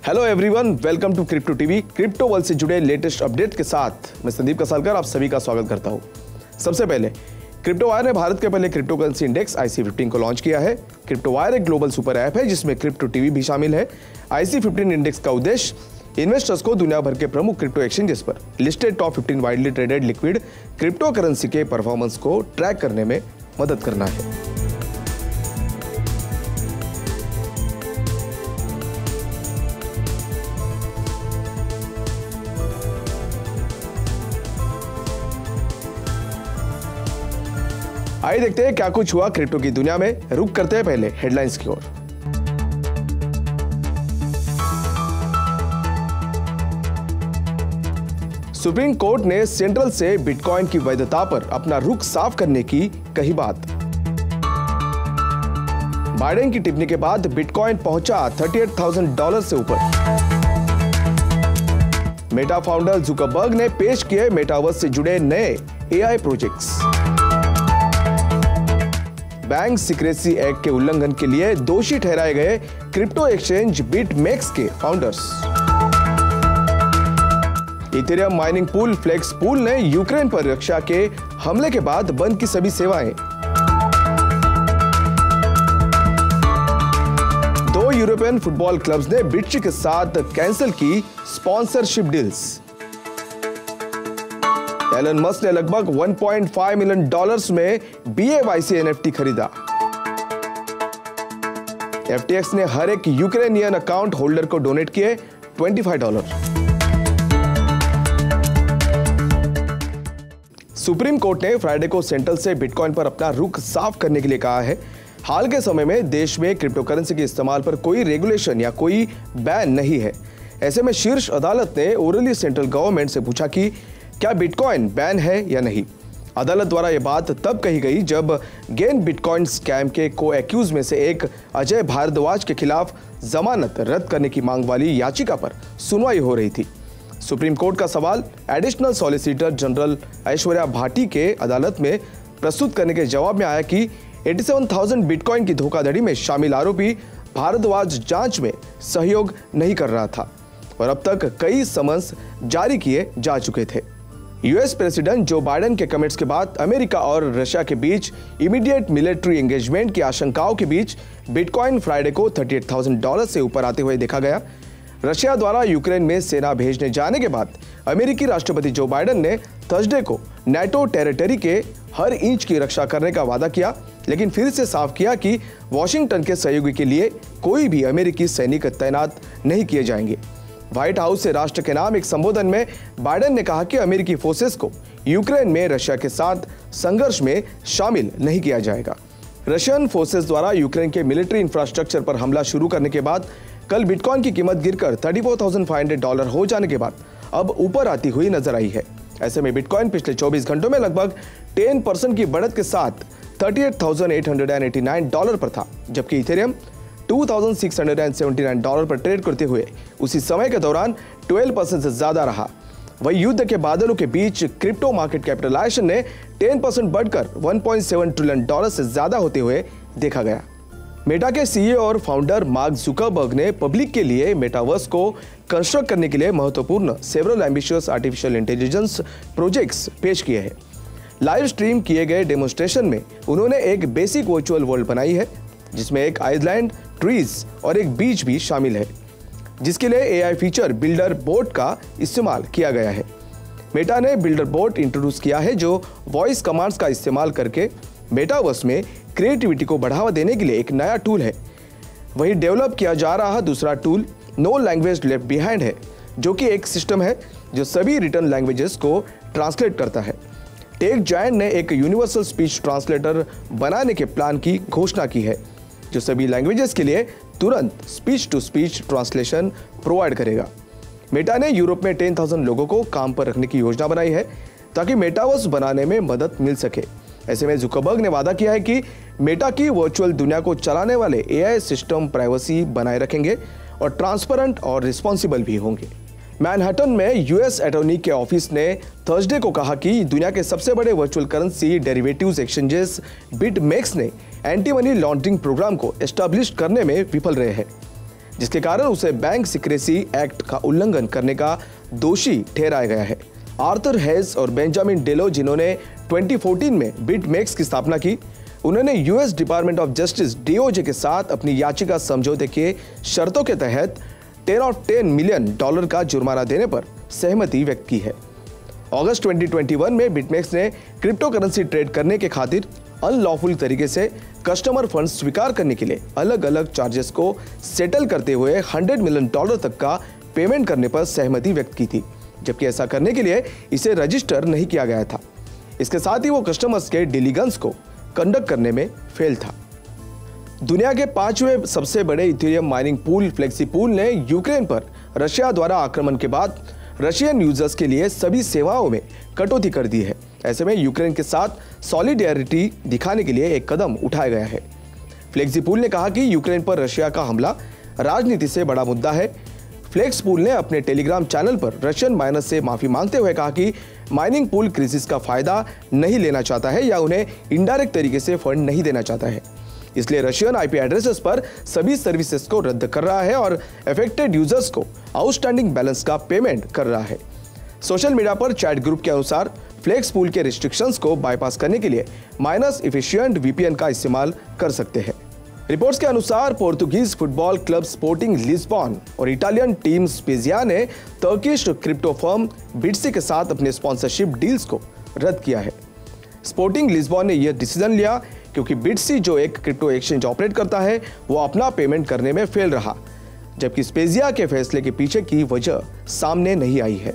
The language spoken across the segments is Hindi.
Hello everyone, welcome to crypto TV. Crypto world से जुड़े लेटेस्ट अपडेट के साथ मैं संदीप कसालकर आप सभी का स्वागत करता हूं। सबसे पहले क्रिप्टो वायर ने भारत के पहले क्रिप्टो करेंसी इंडेक्स IC15 को लॉन्च किया है। क्रिप्टो वायर एक ग्लोबल सुपर ऐप है जिसमें क्रिप्टो टीवी भी शामिल है। IC15 इंडेक्स का उद्देश्य इन्वेस्टर्स को दुनिया भर के प्रमुख क्रिप्टो एक्सचेंजेस पर listed top 15 widely traded liquid crypto currency के परफॉर्मेंस को ट्रैक करने में मदद करना है। आइए देखते हैं क्या कुछ हुआ क्रिप्टो की दुनिया में। रुक करते हैं पहले हेडलाइंस की ओर। सुप्रीम कोर्ट ने सेंट्रल से बिटकॉइन की वैधता पर अपना रुख साफ करने की कही बात। बाइडेन की टिप्पणी के बाद बिटकॉइन पहुंचा $38,000 से ऊपर। मेटा फाउंडर जुकरबर्ग ने पेश किए मेटावर्स से जुड़े नए AI projects. Bank secrecy act के उल्लंघन के लिए दोषी ठहराए गए क्रिप्टो एक्सचेंज बिटमेक्स के फाउंडर्स। इथेरियम माइनिंग पूल फ्लेक्स पूल ने यूक्रेन पर रशिया के हमले के बाद बंद की सभी सेवाएं। 2 यूरोपियन फुटबॉल क्लब्स ने बिटची के साथ कैंसिल की स्पॉन्सरशिप डील्स। एलन मस्क ने लगभग $1.5 मिलियन में BAYC NFT खरीदा। FTX ने हर एक यूक्रेनियन अकाउंट होल्डर को डोनेट किए $25। सुप्रीम कोर्ट ने फ्राइडे को सेंट्रल से बिटकॉइन पर अपना रुख साफ करने के लिए कहा है। हाल के समय में देश में क्रिप्टो करेंसी के इस्तेमाल पर कोई रेगुलेशन या कोई बैन नहीं है। ऐसे में शीर्ष अदालत ने ओरली सेंट्रल गवर्नमेंट से पूछा कि क्या बिटकॉइन बैन है या नहीं। अदालत द्वारा यह बात तब कही गई जब गेन बिटकॉइन स्कैम के को-एक्यूज में से एक अजय भारद्वाज के खिलाफ जमानत रद्द करने की मांग वाली याचिका पर सुनवाई हो रही थी। सुप्रीम कोर्ट का सवाल additional solicitor general Aishwarya Bhati के अदालत में प्रस्तुत करने के जवाब में आया कि 87,000 बिटकॉइन की धोखाधड़ी में शामिल आरोपी भारद्वाज जांच में सहयोग नहीं कर रहा था और अब तक कई समन्स जारी किए जा चुके थे। यूएस प्रेसिडेंट जो बाइडेन के कमेंट्स के बाद अमेरिका और रशिया के बीच इमीडिएट मिलिट्री एंगेजमेंट की आशंकाओं के बीच बिटकॉइन फ्राइडे को $38,000 से ऊपर आते हुए देखा गया। रशिया द्वारा यूक्रेन में सेना भेजने जाने के बाद अमेरिकी राष्ट्रपति जो बाइडेन ने थर्सडे को नाटो टेरिटरी के हर इंच की रक्षा करने का वादा किया, लेकिन फिर से साफ किया कि वॉशिंगटन के सहयोगी के लिए कोई भी अमेरिकी सैनिक तैनात नहीं किए जाएंगे। व्हाइट हाउस से राष्ट्र के नाम एक संबोधन में बाइडेन ने कहा कि अमेरिकी फोर्सेस को यूक्रेन में रशिया के साथ संघर्ष में शामिल नहीं किया जाएगा। रशियन फोर्सेस द्वारा यूक्रेन के मिलिट्री इंफ्रास्ट्रक्चर पर हमला शुरू करने के बाद कल बिटकॉइन की कीमत गिरकर $34,500 हो जाने के बाद अब ऊपर आती हुई नजर आई है। ऐसे में बिटकॉइन पिछले 24 घंटों में लगभग 10% की बढ़त के साथ $38,889 पर था, जबकि इथेरियम $2,679 पर ट्रेड करते हुए उसी समय के दौरान 12% से ज्यादा रहा। वही युद्ध के बादलों के बीच क्रिप्टो मार्केट कैपिटलाइजेशन ने 10% बढ़कर $1.7 ट्रिलियन से ज्यादा होते हुए देखा गया। मेटा के CEO और फाउंडर मार्क जुकरबर्ग ने पब्लिक के लिए मेटावर्स को कंस्ट्रक्ट करने के लिए महत्वपूर्ण several ambitious artificial intelligence projects पेश किए हैं। लाइव स्ट्रीम किए गए डेमोन्स्ट्रेशन में उन्होंने एक बेसिक वर्चुअल वर्ल्ड बनाई है जिसमें एक आइलैंड, ट्रीज और एक बीच भी शामिल है, जिसके लिए AI फीचर बिल्डर बोट का इस्तेमाल किया गया है। मेटा ने बिल्डर बोट इंट्रोड्यूस किया है जो वॉइस कमांड्स का इस्तेमाल करके मेटावर्स में क्रिएटिविटी को बढ़ावा देने के लिए एक नया टूल है। वहीं डेवलप किया जा रहा दूसरा tool no language left behind है, जो कि एक सिस्टम है जो सभी रिटर्न लैंग्वेजेस को ट्रांसलेट करता है। टेक जायंट ने एक यूनिवर्सल स्पीच ट्रांसलेटर बनाने के प्लान की घोषणा की है जो सभी लैंग्वेजेस के लिए तुरंत speech to speech translation provide करेगा। मेटा ने यूरोप में 10,000 लोगों को काम पर रखने की योजना बनाई है ताकि मेटावर्स बनाने में मदद मिल सके। ऐसे में जुकरबर्ग ने वादा किया है कि मेटा की वर्चुअल दुनिया को चलाने वाले AI सिस्टम प्राइवेसी बनाए रखेंगे और ट्रांसपेरेंट और रिस्पॉन्सिबल भी होंगे। मैनहट्टन में US अटॉर्नी के ऑफिस ने थर्सडे को कहा कि दुनिया के सबसे बड़े virtual currency derivatives exchanges BitMEX ने एंटी मनी लॉन्ड्रिंग प्रोग्राम को एस्टैब्लिश करने में विफल रहे हैं। जिसके कारण उसे बैंक सीक्रेसी एक्ट का उल्लंघन करने का दोषी ठहराया गया है। आर्थर हेज और बेंजामिन डेलो, जिन्होंने 2014 में बिटमेक्स की स्थापना की, उन्होंने US department of justice DOJ के साथ अपनी याचिका समझौते के शर्तों के तहत $10 मिलियन का जुर्माना देने पर सहमति व्यक्त की है। अगस्त 2021 में बिटमेक्स ने क्रिप्टो करेंसी ट्रेड करने के खातिर अनलॉफुल तरीके से कस्टमर फंड स्वीकार करने के लिए अलग अलग चार्जेस को सेटल करते हुए $100 मिलियन तक का पेमेंट करने पर सहमति व्यक्त की थी, जबकि ऐसा करने के लिए इसे रजिस्टर नहीं किया गया था। इसके साथ ही वो कस्टमर्स के डिलीगेंस को कंडक्ट करने में फेल था। दुनिया के 5वें सबसे बड़े Ethereum mining pool flexi pool ने यूक्रेन पर रशिया द्वारा आक्रमण के बाद रशियन यूजर्स के लिए सभी सेवाओं में कटौती कर दी है। ऐसे में यूक्रेन के साथ सॉलिडेरिटी दिखाने के लिए एक कदम उठाया गया है। फ्लेक्सी पूल ने कहा कि यूक्रेन पर रशिया का हमला राजनीति से बड़ा मुद्दा है। फ्लेक्स पूल ने अपने टेलीग्राम चैनल पर रशियन माइनर्स से माफी मांगते हुए कहा कि माइनिंग पूल क्राइसिस का फायदा नहीं लेना चाहता है या उन्हें इनडायरेक्ट तरीके से फंड नहीं देना चाहता है, इसलिए रशियन आईपी एड्रेसेस पर सभी सर्विसेज को रद्द कर रहा है और अफेक्टेड यूजर्स को आउटस्टैंडिंग बैलेंस का पेमेंट कर रहा है। सोशल मीडिया पर चैट ग्रुप के अनुसार फ्लेक्स पूल के रिस्ट्रिक्शंस को बाईपास करने के लिए माइनर्स एफिशिएंट वीपीएन का इस्तेमाल कर सकते हैं। रिपोर्ट्स के अनुसार Portuguese football club sporting Lisbon और इटालियन टीम स्पेजिया ने टर्किश क्रिप्टो फर्म बिटसी के साथ अपने स्पॉन्सरशिप डील्स को रद्द किया है। स्पोर्टिंग लिस्बॉन ने यह डिसीजन लिया क्योंकि बिटसी, जो एक क्रिप्टो एक्सचेंज ऑपरेट करता है, वो अपना पेमेंट करने में फेल रहा, जबकि स्पेजिया के फैसले के पीछे की वजह सामने नहीं आई है।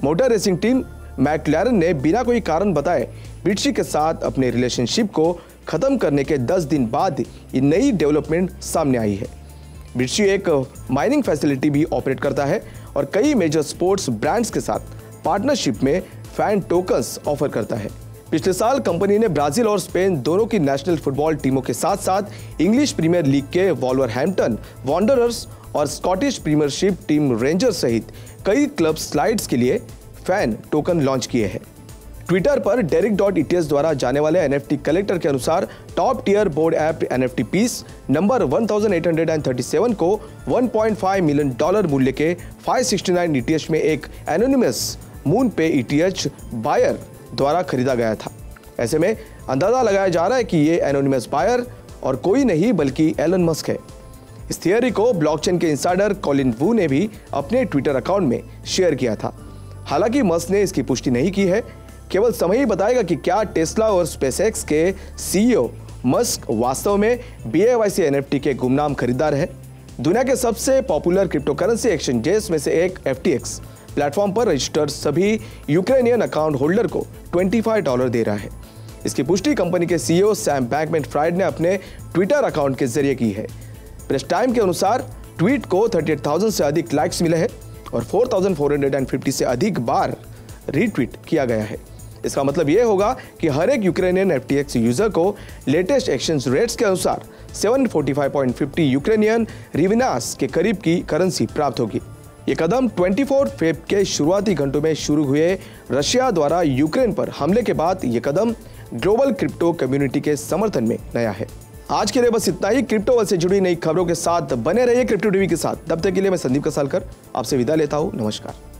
मोटर रेसिंग टीम मैक्लैरन ने बिना कोई कारण बताए बिटसी के साथ अपने रिलेशनशिप को खत्म करने के 10 दिन बाद ये नई डेवलपमेंट सामने आई है। बिटसी एक माइनिंग फैसिलिटी भी ऑपरेट करता है और कई मेजर स्पोर्ट्स ब्रांड्स के साथ पार्टनरशिप में फैन टोकन्स ऑफर करता है। पिछले साल कंपनी ने ब्राजील और स्पेन दोनों की नेशनल फुटबॉल टीमों के साथ साथ इंग्लिश प्रीमियर लीग के वॉल्वरहैम्पटन वॉन्डरर्स और स्कॉटिश प्रीमियरशिप टीम रेंजर्स सहित कई क्लब स्लाइड्स के लिए फैन टोकन लॉन्च किए हैं। ट्विटर पर Derek.ets द्वारा जाने वाले NFT कलेक्टर के अनुसार top tier bored ape NFT piece number 1837 को $1.5 मिलियन मूल्य के 569 ETH में एक एनोनिमस मून पे ETH बायर द्वारा खरीदा गया था। ऐसे में अंदाजा लगाया जा रहा है कि ये एनोनिमस बायर और कोई नहीं बल्कि एलन मस्क है। इस थियरी को ब्लॉकचेन के इंसाइडर कॉलिन वू ने भी अपने ट्विटर अकाउंट में शेयर किया था। हालांकि मस्क ने इसकी पुष्टि नहीं की है। केवल समय ही बताएगा कि क्या टेस्ला और स्पेसएक्स के सीईओ मस्क वास्तव में BAYC NFT के गुमनाम खरीदार है। दुनिया के सबसे पॉपुलर क्रिप्टो करेंसी एक्सचेंजेस में से एक FTX प्लेटफॉर्म पर रजिस्टर्ड सभी यूक्रेनियन अकाउंट होल्डर को $25 दे रहा है। इसकी पुष्टि कंपनी के सीईओ सैम बैंकमैन-फ्राइड ने अपने ट्विटर अकाउंट के जरिए की है। प्रेस टाइम के अनुसार ट्वीट को 38,000 से अधिक लाइक्स मिले हैं और 4,450 से अधिक बार रीट्वीट किया गया है। इसका मतलब यह होगा कि हर एक यूक्रेनियन FTX यूजर को लेटेस्ट एक्सचेंज रेट्स के अनुसार 745.50 यूक्रेनियन रिविनास के करीब की करेंसी प्राप्त होगी। ये कदम 24 फेब के शुरुआती घंटों में शुरू हुए रशिया द्वारा यूक्रेन पर हमले के बाद ये कदम ग्लोबल क्रिप्टो कम्युनिटी के समर्थन में नया है। आज के लिए बस इतना ही। क्रिप्टो वर्ल्ड से जुड़ी नई खबरों के साथ बने रहिए क्रिप्टो टीवी के साथ। तब तक के लिए मैं संदीप कसालकर आपसे विदा लेता हूँ। नमस्कार।